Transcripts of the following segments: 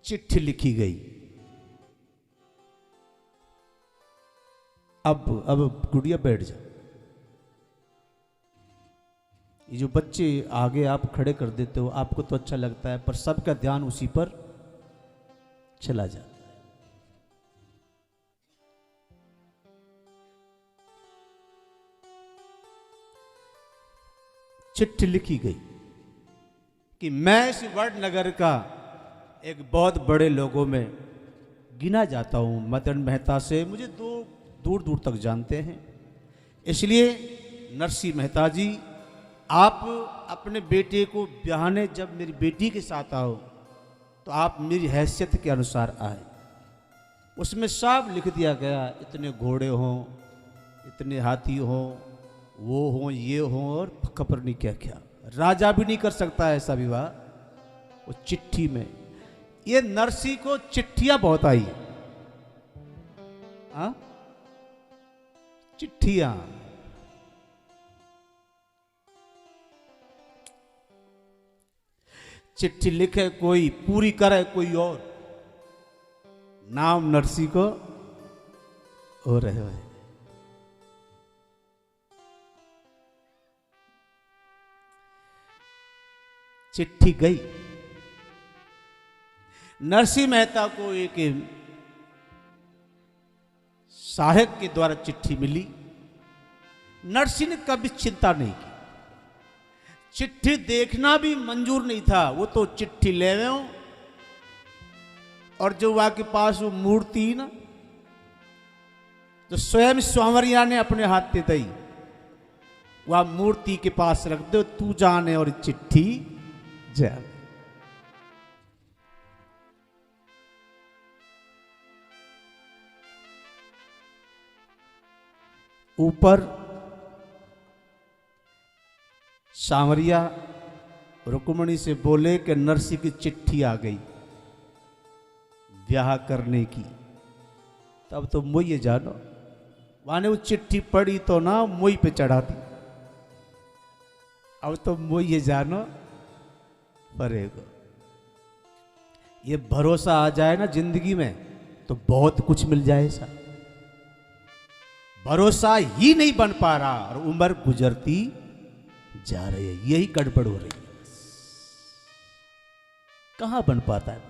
चिट्ठी लिखी गई। अब गुड़िया बैठ जा। ये जो बच्चे आगे आप खड़े कर देते हो आपको तो अच्छा लगता है, पर सबका ध्यान उसी पर चला जाता है। चिट्ठी लिखी गई कि मैं इस वडनगर का एक बहुत बड़े लोगों में गिना जाता हूं। मदन मेहता से मुझे दूर दूर तक जानते हैं, इसलिए नरसिंह मेहता जी आप अपने बेटे को ब्याहने जब मेरी बेटी के साथ आओ तो आप मेरी हैसियत के अनुसार आए। उसमें सब लिख दिया गया, इतने घोड़े हों, इतने हाथी हों, वो हों, ये हों, और खबर नहीं क्या क्या। राजा भी नहीं कर सकता ऐसा विवाह। वो चिट्ठी में, ये नरसिंह को चिट्ठियां बहुत आई। हाँ, चिट्ठियां। चिट्ठी लिखे कोई, पूरी करे कोई और। नाम नरसिंह को हो रहे हो। चिट्ठी गई। नरसिंह मेहता को एक सहायक के द्वारा चिट्ठी मिली। नरसिंह ने कभी चिंता नहीं की, चिट्ठी देखना भी मंजूर नहीं था। वो तो चिट्ठी ले गए और जो वहां के पास वो मूर्ति ना, जो स्वयं स्वामरिया ने अपने हाथ में दी, वह मूर्ति के पास रख दो, तू जाने और चिट्ठी जाने। ऊपर सांवरिया रुक्मणी से बोले कि नरसिंह की चिट्ठी आ गई ब्याह करने की। तब तो मुझे जानो, माने वो चिट्ठी पड़ी तो ना मुझ पे चढ़ा दी। अब तो मुझे जानो पड़ेगा। ये भरोसा आ जाए ना जिंदगी में तो बहुत कुछ मिल जाए। ऐसा भरोसा ही नहीं बन पा रहा और उम्र गुजरती जा रही है, यही गड़बड़ हो रही है। कहां बन पाता है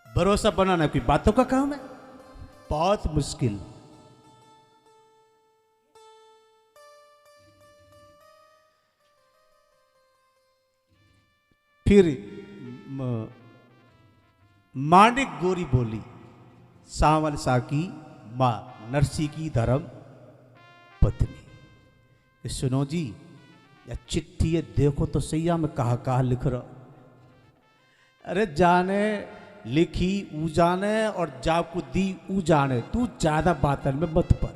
भरोसा? बनाना कोई बातों का काम है, बहुत मुश्किल। फिर मांडिक गोरी बोली, सांवल सा की मां, नरसिंह की धर्म पत्नी। सुनो जी, या चिट्ठी है देखो तो सही में कहा लिख रहा। अरे जाने लिखी ऊ जाने और जाको दी ऊ जाने, तू ज्यादा बातन में मत पड़।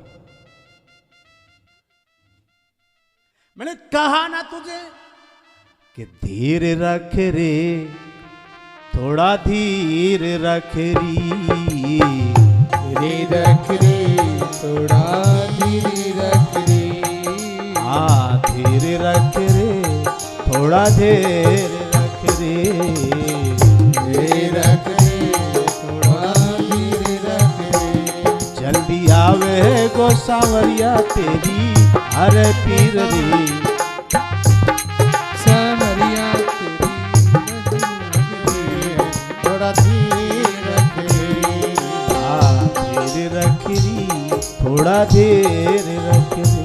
मैंने कहा ना तुझे कि धीर रख रे, थोड़ा धीर रख री, रे रख रे, थोड़ा धीर रख रे। हाँ, धीर रख रे, थोड़ा धीर रख रे, रे रख रे, थोड़ा धीर रख रे। जल्दी आवे गो सांवरिया तेरी हर पीर रे, सांवरिया तेरी थोड़ा धीर रख रे। हाँ, धीर रख री, थोड़ा धीर रख रे,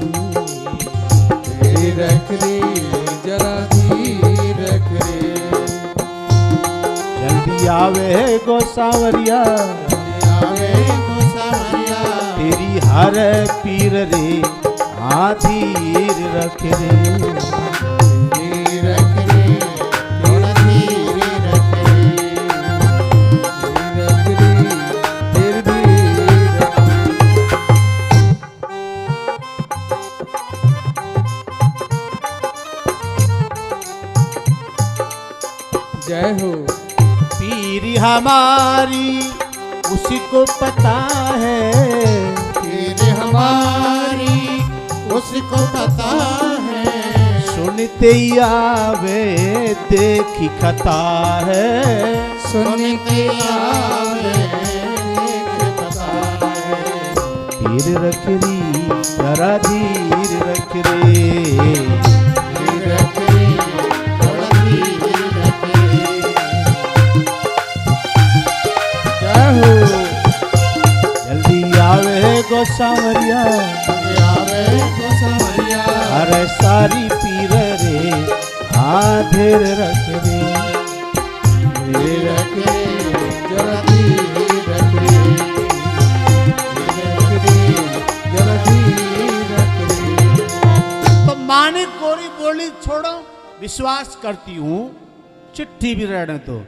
धीर रख रे, जरा धीर रख रे। जल्दी आवे गो सांवरिया, आवे गो सांवरिया तेरी हर पीर रे, हाँ धीर रख रे, धीर रख रे, थोड़ा धीर रख रे, धीर रख रे, धीर धीर रख रे। जय हो। पीरी हमारी उसी को पता है, पीर हमारी उसको पता है। सुनते ही आवे देखी खता है, सुनते धीर रख री, जरा धीर रख रे। धीर रख रे, थोड़ा धीर रख रे। जय हो। जल्दी आवे गो सांवरिया, आवे गो सांवरिया। अरे सारी पीर रे, हाँ धीर रख रे। धीर रख रे, जरा धीर रख रे। धीर रख रे, जरा धीर रख रे। तो माने कोरी बोली छोड़ो, विश्वास करती हूँ चिट्ठी भी रहने तो,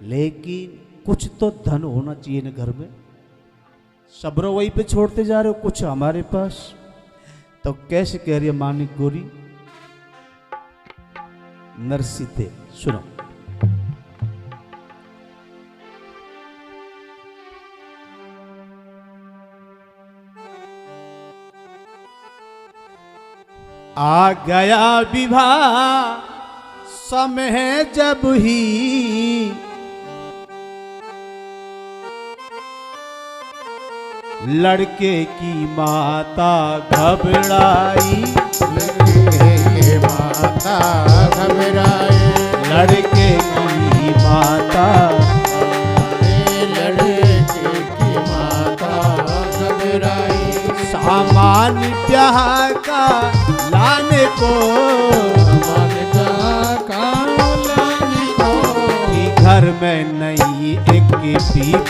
लेकिन कुछ तो धन होना चाहिए ना घर में। सब्र वहीं पे छोड़ते जा रहे हो, कुछ हमारे पास। तो कैसे कह रही है मानिक गोरी? नरसिते सुनो। आ गया विवाह समय जब ही, लड़के की माता घबराई, लड़के की माता घबराए। लड़के की माता, लड़के की माता घबराई। सामान ब्याह का लाने को, मन का काम लाने को। कि घर में नहीं एक भी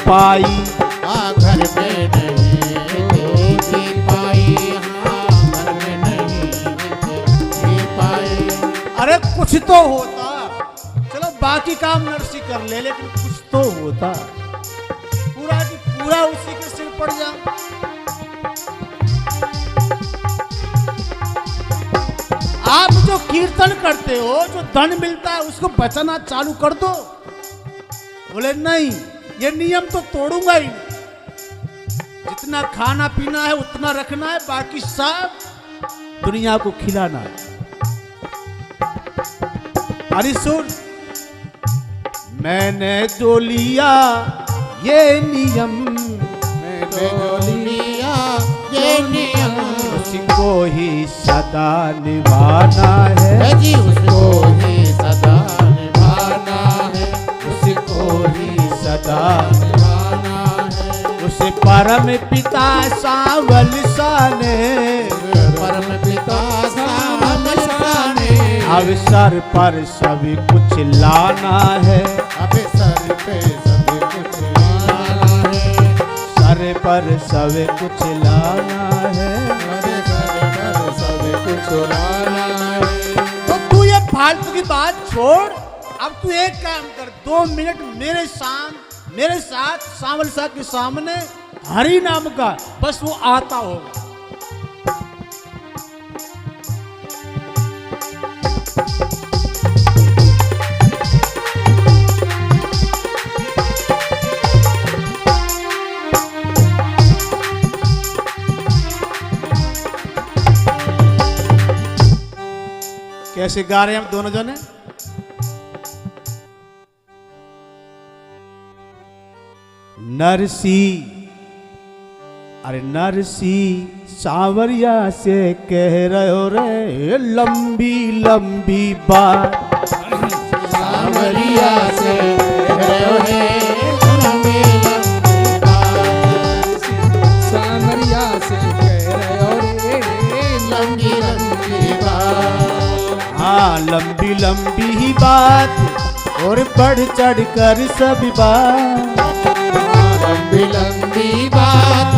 पाई, घर में नहीं भी पाई। हाँ, घर में नहीं भी पाई। अरे कुछ तो होता। चलो बाकी काम नर्सी कर ले, लेकिन कुछ तो होता। पूरा की पूरा उसी के सिर पड़ जा। आप जो कीर्तन करते हो, जो धन मिलता है उसको बचाना चालू कर दो। बोले नहीं, ये नियम तो तोड़ूंगा ही नहीं। जितना खाना पीना है उतना रखना है, बाकी सब दुनिया को खिलाना है। अरे सुन, मैंने जो लिया ये नियम, मैंने जो लिया ये नियम, उसको ही सदा निभाना है। जी उसको ही सदा निभाना है। उसको ही सदा निभाना है। उसे परम पिता सांवल साने, परम पिता सांवल साने। अवसर पर सभी कुछ लाना है। अब सर पे सब कुछ लाना है। सर पर सब कुछ लाना है। अरे सर पर सब कुछ लाना है। तो तू ये फालतू की बात छोड़, अब तू एक काम कर, 2 मिनट मेरे साथ सांवल साहब के सामने हरि नाम का, बस वो आता होगा। कैसे गा रहे हैं हम दोनों जने? नरसी, अरे नरसी सांवरिया से कह रहे हो रे लंबी लंबी बात। सांवरिया से कह रहे हो रे लंबी लंबी बात। सांवरिया से कह रहे हो रे लंबी लंबी बात। हाँ लंबी लंबी ही बात और बढ़ चढ़ कर सभी बात। लंबी लंबी बात,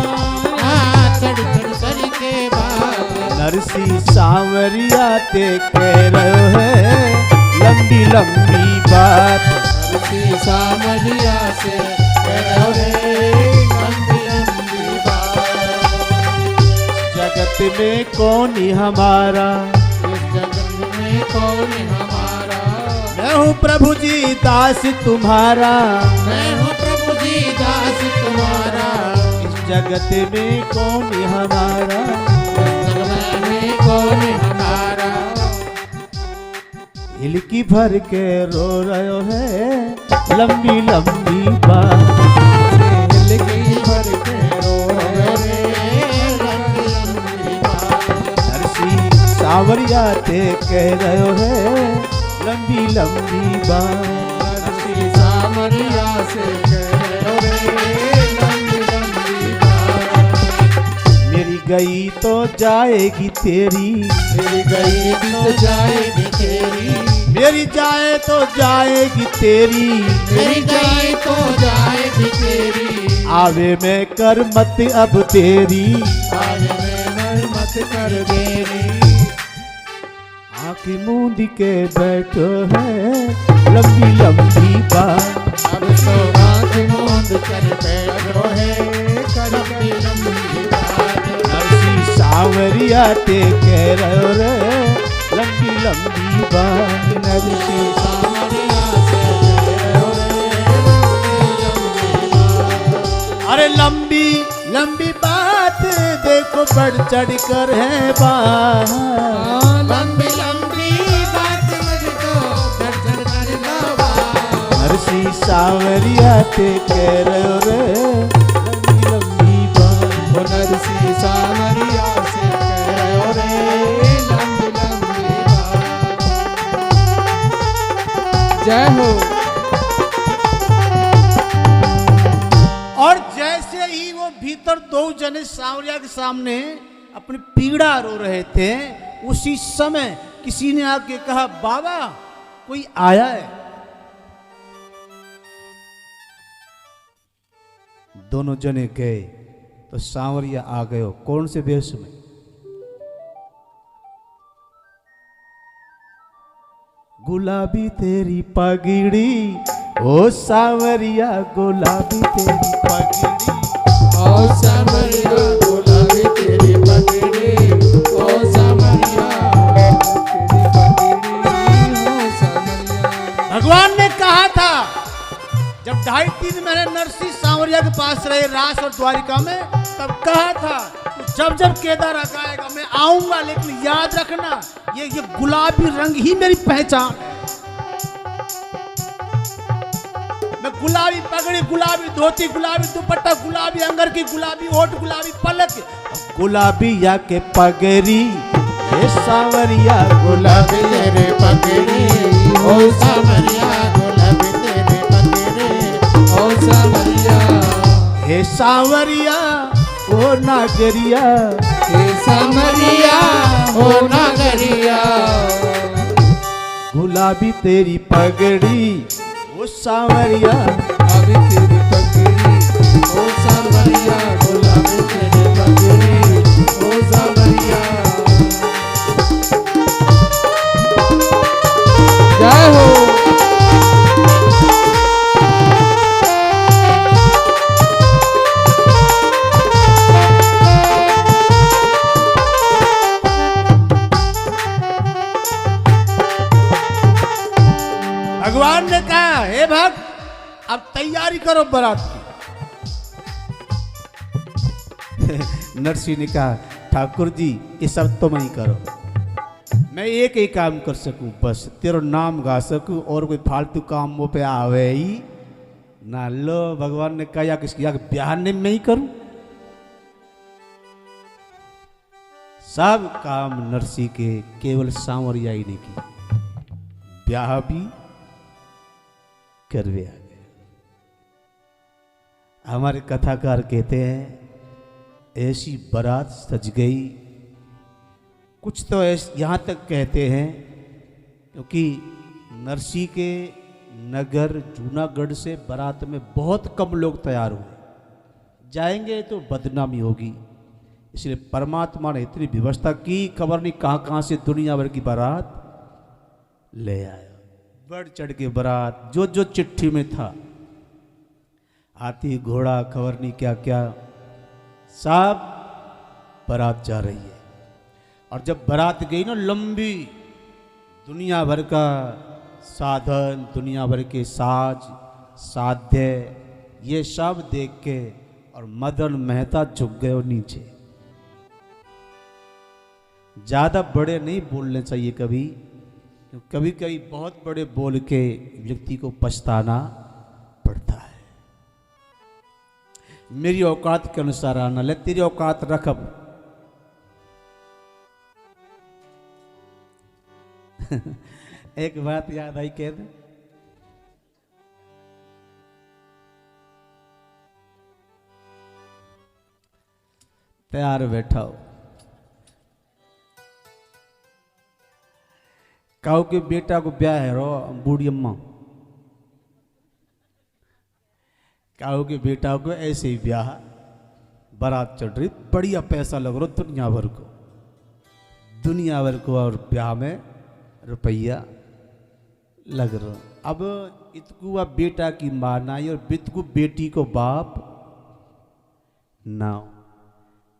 चढ़ चढ़ के बात। नरसी सांवरिया ते कह रहे हैं लंबी लंबी बात। नरसी सांवरिया से कह रहे हो रे लंबी लंबी बात। जगत में कौन हमारा, इस जगत में कौन हमारा। मैं हूँ प्रभु जी दास तुम्हारा। मैं हूँ प्रभु जी दास तुम्हारा। इस जगत में कौन हमारा, इस जगत में कौन हमारा। हिलकी भर के रो रहे है लंबी लंबी बात। हिलकी भर के रो रहे सावरिया ते कह रहे है लंबी लंबी बात। नरसी सावरिया से कह रे लंबी लंबी बात। मेरी गई तो जाएगी तेरी, मेरी गई तो जाएगी तेरी, मेरी जाए तो जाएगी तेरी, मेरी जाए तो जाएगी तेरी। आवे मैं कर मत अब तेरी, आज मैं मत कर देरी। आँखें मूंद के बैठो है लंबी लंबी बात। अब तो आँख मूंद कर बैठो है लंबी लंबी बात। नरसी सावरिया ते कह रहे रे लंबी लंबी बात। नरसी सावरिया से कह रे लंबी बात। अरे लंबी लंबी बात देखो बढ़ चढ़ कर है बात। लंबी लंबी बात मुझको दर्शन कर दवा। नरसी सावरिया ते कह रहे रे लंबी लंबी बात। ओ नरसी सावरिया से कह रे लंबी लंबी बात। जय हो। और जैसे ही वो भीतर दो जने सावरिया के सामने अपनी पीड़ा रो रहे थे, उसी समय किसी ने आके कहा बाबा कोई आया है। दोनों जने गए तो सांवरिया आ गए। कौन से वेश में? गुलाबी तेरी पगड़ी ओ सांवरिया, गुलाबी तेरी पगड़ी। ओ सांवरिया गुलाबी तेरी पगड़ी, ओ सांवरिया तेरी पगड़ी, ओ सांवरिया। भगवान ने कहा था जब 2.5-3 महीने नरसी सांवरिया के पास रहे रास और द्वारिका में, तब कहा था जब जब केदार आएगा मैं आऊंगा, लेकिन याद रखना ये गुलाबी रंग ही मेरी पहचान है। मैं गुलाबी पगड़ी, गुलाबी धोती, गुलाबी दुपट्टा, गुलाबी अंगर की, गुलाबी होठ, गुलाबी पलक, गुलाबी या के पगड़ी ये सांवरिया गुलाबी तेरे पगड़ी, ओ सांवरिया गुलाबी तेरे पगड़ी, ओ सांवरिया। हे सांवरिया ओ नागरिया, हे सांवरिया ओ नागरिया। गुलाबी तेरी पगड़ी ओ सांवरिया, गुलाबी तेरी पगड़ी, ओ सांवरिया गुलाबी तेरी पगड़ी, ओ सांवरिया। जय हो। भगवान ने कहा हे भक्त अब तैयारी करो बारात की। नरसिंह ने कहा ठाकुर जी ये सब तो मैं ही करो, मैं एक ही काम कर सकूं, बस तेरा नाम गा सकूं और कोई फालतू काम वो पे आवे ही ना। लो भगवान ने कहा या किसकी या ब्याह ने मैं ही करूं। सब काम नरसिंह के केवल सांवरिया ही ने की, ब्याह भी करवे आ गए। हमारे कथाकार कहते हैं ऐसी बारात सज गई, कुछ तो यहाँ तक कहते हैं क्योंकि नरसिंह के नगर जूनागढ़ से बारात में बहुत कम लोग तैयार हुए, जाएंगे तो बदनामी होगी, इसलिए परमात्मा ने इतनी व्यवस्था की, खबर नहीं कहाँ कहाँ से दुनिया भर की बारात ले आया। बढ़ चढ़ के बारात जो जो चिट्ठी में था, हाथी घोड़ा खबर नहीं क्या क्या, सब बारात जा रही है। और जब बारात गई ना लंबी, दुनिया भर का साधन, दुनिया भर के साज साध्य ये सब देख के और मदन मेहता झुक गए और नीचे। ज़्यादा बड़े नहीं बोलने चाहिए कभी, कभी कभी बहुत बड़े बोल के व्यक्ति को पछताना पड़ता है। मेरी औकात के अनुसार आना, ले तेरी औकात रख अब। एक बात याद आई कह दे। तैयार बैठा हो, काऊ के बेटा को ब्याह है रो बूढ़ी अम्मा, काऊ के बेटा को ऐसे ही ब्याह, बारात चढ़ रही, बढ़िया पैसा लग रहा दुनिया भर को, दुनिया भर को, और ब्याह में रुपया लग रहा। अब इतकू अब बेटा की माँ नाई और बितकू बेटी को बाप ना,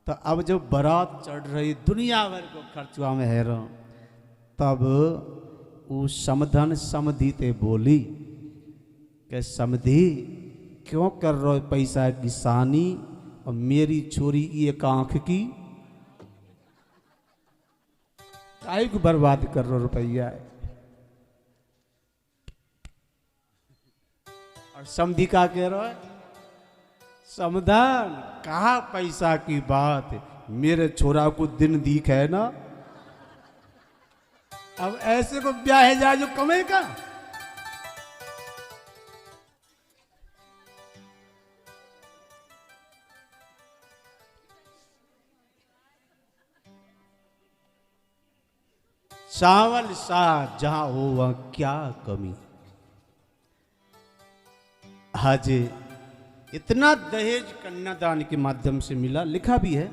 तो अब जब बारात चढ़ रही दुनिया भर को खर्चवा में है रहा, तब वो समधन समधी ते बोली कि समधी क्यों कर रहे हो पैसा की सानी, और मेरी छोरी एक आंख की काहे को बर्बाद कर रहे हो रुपया है। और समधी का कह रहा है, समधन कहा पैसा की बात, मेरे छोरा को दिन दीख है ना, अब ऐसे को ब्याह जाए जो कमेगा। सावल सा जहां हो वहां क्या कमी। आज इतना दहेज कन्यादान के माध्यम से मिला, लिखा भी है,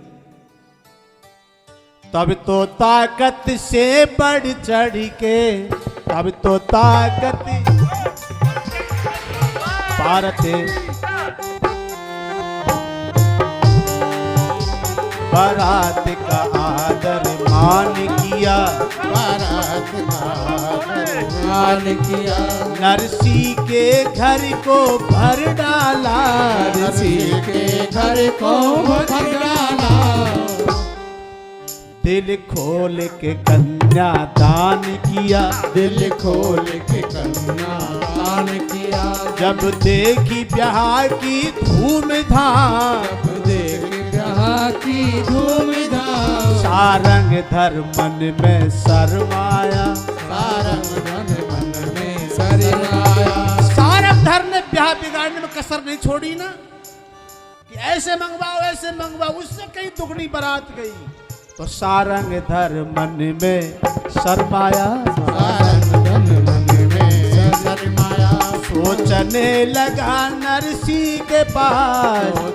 तब तो ताकत से बढ़ चढ़ के, तब तो ताकत भारत बारात का आदर मान किया, बारात का मान किया, नरसी के घर को भर डाला, नरसी के घर को भर डाला, दिल खोल के कन्या दान किया, दिल खोल के कन्या दान किया, जब देखी ब्याह की धूम धाम, जब देखी ब्याह की धूम धाम, सारंग धर मन में शर्माया, सारंग धन मन में शर्माया, सारंग धर ने ब्याह बिगाड़ने में कसर नहीं छोड़ी ना, कि ऐसे मंगवाओ, उससे कहीं दुगनी बारात गई, तो सारंग धर मन में शर्माया, सारंग धन मन में शर्माया, सोचने लगा नरसी के पास,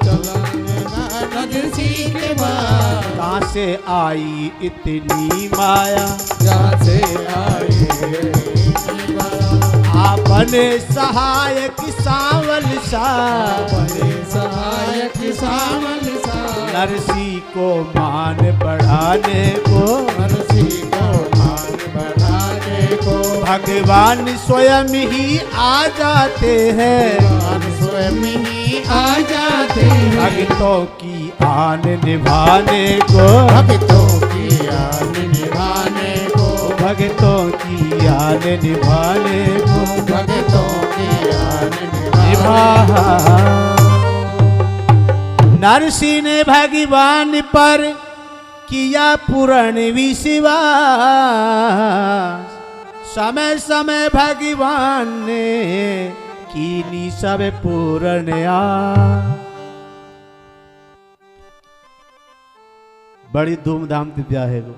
नरसी के बाद कहाँ से आई इतनी माया, जहाँ से आई आपने सहायक सावल सा, बड़े सहायक सावल सा, नरसी को मान बढ़ाने को, नरसी को मान बढ़ाने को, भगवान स्वयं ही आ जाते हैं, भगवान स्वयं ही आ जाते हैं, भक्तों की आन निभाने को, भक्तों की आन निभाने को, भक्तों की आन निभाने को, भक्तों की आन निभा। निभाने नरसी ने भगवान पर किया पूर्ण विश्वास, समय समय भगवान ने कीनी सब पूर्ण आ। बड़ी धूमधाम से ब्याह है वो,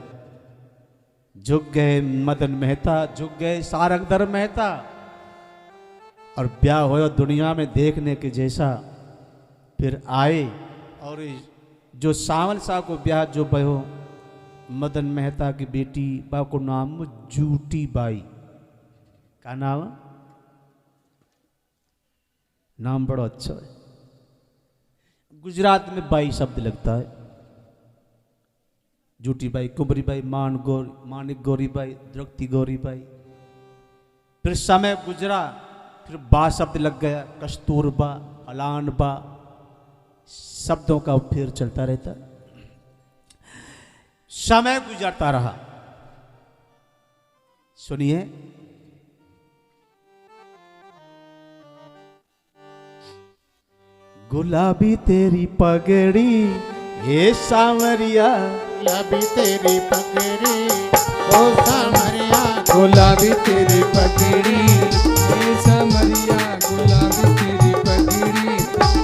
झुक गए मदन मेहता, झुक गए सारंगधर मेहता, और ब्याह हो दुनिया में देखने के जैसा। फिर आए और जो सावल साह को ब्याह जो बहो मदन मेहता की बेटी बाप को नाम जूटी बाई, का नाम, नाम बड़ा अच्छा है, गुजरात में बाई शब्द लगता है, जूटी बाई, कुंवरी बाई, मानिक गौरी बाई, द्रौपदी गौरी बाई। फिर समय गुजरा, फिर बा शब्द लग गया, कस्तूरबा, अलानबा, शब्दों का फिर चलता रहता। समय गुजरता रहा। सुनिए, गुलाबी तेरी पगड़ी ये सांवरिया, गुलाबी तेरी पगड़ी ओ सांवरिया, गुलाबी तेरी पगड़ी हे सामरिया, गुलाबी तेरी पगड़ी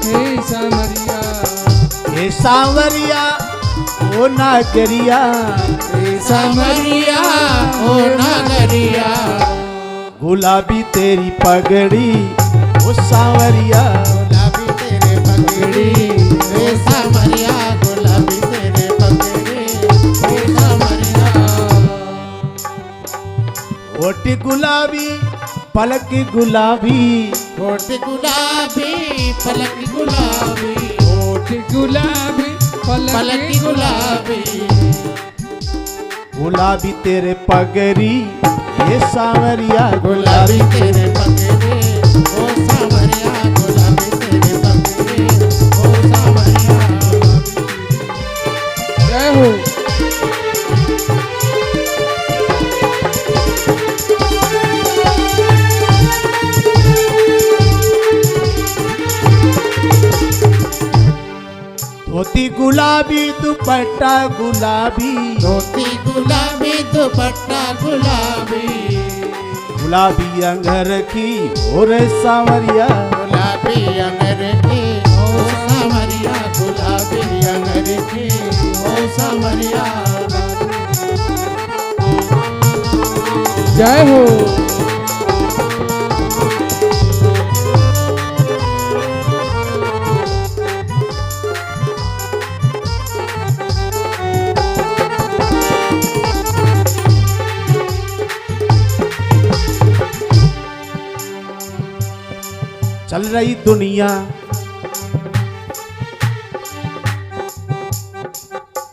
हे सामरिया, हे सांवरिया ओ नागरिया, हे सामरिया ओ नागरिया, गुलाबी तेरी पगड़ी ओ सांवरिया, गुलाबी तेरे पगड़ी हे सामरिया, गुलाबी तेरे पगड़ी हे सामरिया, होठ गुलाबी पलक गुलाबी, होठ गुलाबी पलक गुलाबी, होठ गुलाबी पलक गुलाबी, गुलाबी तेरे पगड़ी ये सांवरिया, गुलाबी तेरे पगड़ी ओ सामरिया, गुलाबी तेरे पगड़ी ओ सामरिया। जय हो। धोती गुलाबी दुपट्टा गुलाबी, धोती गुलाबी दुपट्टा गुलाबी, गुलाबी अंगरखी और सांवरिया, गुलाबी अंगरखी ओ सामरिया, गुलाबी अंगरखी ओ सामरिया। जय हो। चल रही दुनिया,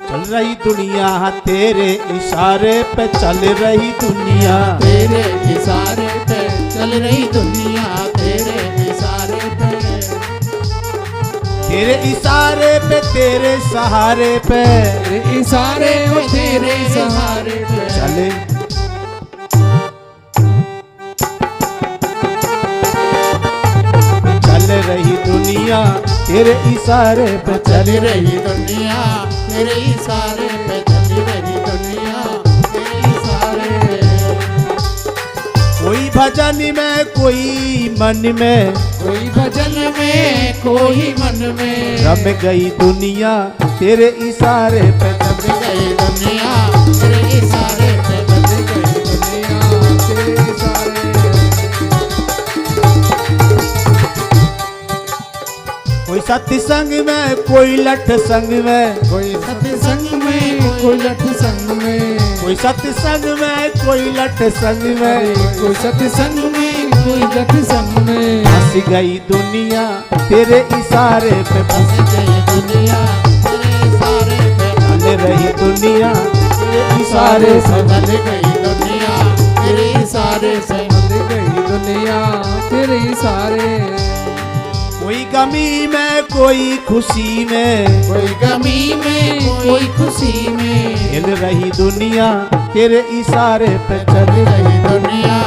चल रही दुनिया तेरे इशारे पे चल रही दुनिया, तेरे इशारे पे चल रही दुनिया, तेरे इशारे पे, तेरे इशारे पे तेरे सहारे पे तेरे इशारे ओ तेरे सहारे पे चले, चल रही दुनिया तेरे इशारे पे चल चले, रही दुनिया, तेरे इशारे पे चल रही दुनिया, तेरे इशारे पे। कोई भजन में कोई मन में, कोई भजन में कोई मन में, रम गई दुनिया तेरे इशारे पे रम गई दुनिया, तेरे इशारे पे रम गई दुनिया, तेरे इशारे कोई सत्संग में कोई लठ संग में, कोई सत्संग में कोई लठ संग में, कोई सत्संग में कोई लठ संग में, कोई सत्संग में कोई लठ संग में, हंस गई दुनिया तेरे इशारे पे बस गई दुनिया, तेरे इशारे पे चल रही दुनिया तेरे इशारे इशारे से से बदल गई दुनिया, तेरे इशारे से बदल गई दुनिया, तेरे इशारे। कोई गमी में कोई खुशी में, कोई गमी में कोई खुशी में, हिल रही दुनिया तेरे इशारे पे चल चल रही दुनिया,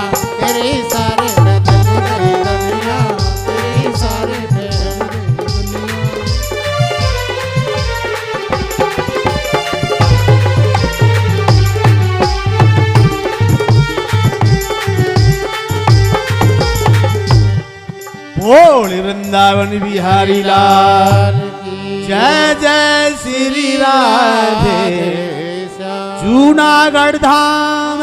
तेरे इशारे पे चल रही दुनिया, तेरे इशारे पे चल रही दुनिया। बोल वृंदावन बिहारी लाल, जय जय श्री राधे, जूनागढ़ धाम